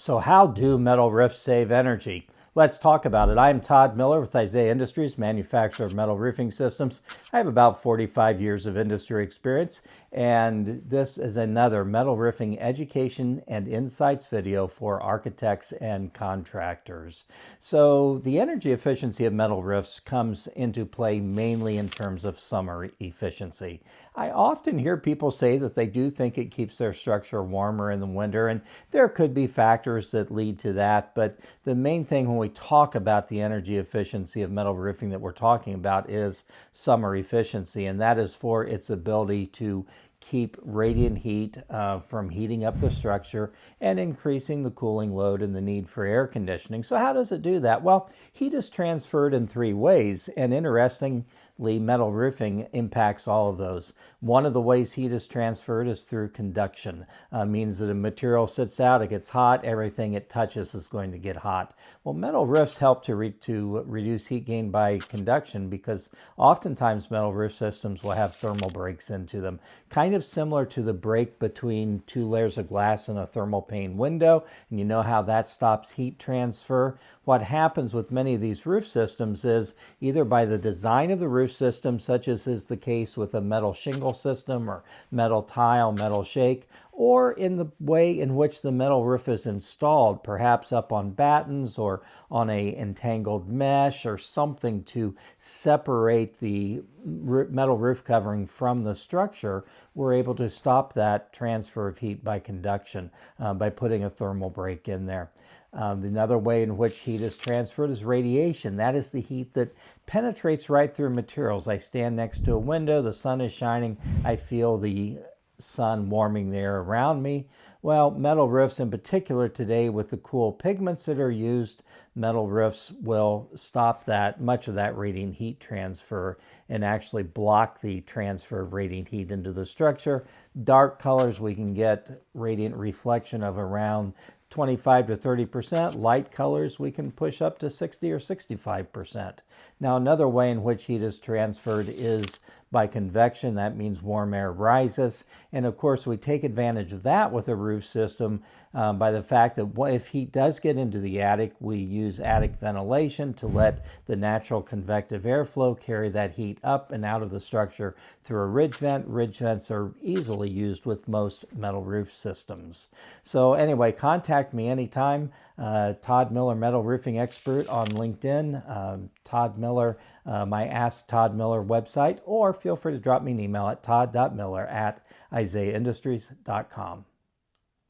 So how do metal roofs save energy? Let's talk about it. I'm Todd Miller with Isaiah Industries, manufacturer of metal roofing systems. I have about 45 years of industry experience, and this is another metal roofing education and insights video for architects and contractors. So the energy efficiency of metal roofs comes into play mainly in terms of summer efficiency. I often hear people say that they do think it keeps their structure warmer in the winter, and there could be factors that lead to that, but the main thing when we talk about the energy efficiency of metal roofing that we're talking about is summer efficiency, and that is for its ability to keep radiant heat from heating up the structure and increasing the cooling load and the need for air conditioning. So how does it do that? Well, heat is transferred in three ways, and interestingly, metal roofing impacts all of those. One of the ways heat is transferred is through conduction. Means that a material sits out, it gets hot, everything it touches is going to get hot. Well, metal roofs help to reduce heat gain by conduction because oftentimes metal roof systems will have thermal breaks into them. Kind of similar to the break between two layers of glass in a thermal pane window, and you know how that stops heat transfer. What happens with many of these roof systems is either by the design of the roof system, such as is the case with a metal shingle system or metal tile, metal shake, or in the way in which the metal roof is installed, perhaps up on battens or on a entangled mesh or something to separate the metal roof covering from the structure. We're able to stop that transfer of heat by conduction by putting a thermal break in there. Another way in which heat is transferred is radiation. That is the heat that penetrates right through materials. I stand next to a window, the sun is shining, I feel the sun warming the air around me. Well, metal roofs in particular today, with the cool pigments that are used, metal roofs will stop much of that radiant heat transfer and actually block the transfer of radiant heat into the structure. Dark colors, we can get radiant reflection of around 25 to 30%. Light colors, we can push up to 60 or 65%. Now, another way in which heat is transferred is by convection. That means warm air rises. And of course, we take advantage of that with a roof system by the fact that if heat does get into the attic, we use attic ventilation to let the natural convective airflow carry that heat up and out of the structure through a ridge vent. Ridge vents are easily used with most metal roof systems. So anyway, contact me anytime. Todd Miller, metal roofing expert on LinkedIn. Todd Miller, my Ask Todd Miller website, or feel free to drop me an email at todd.miller@isaiahindustries.com.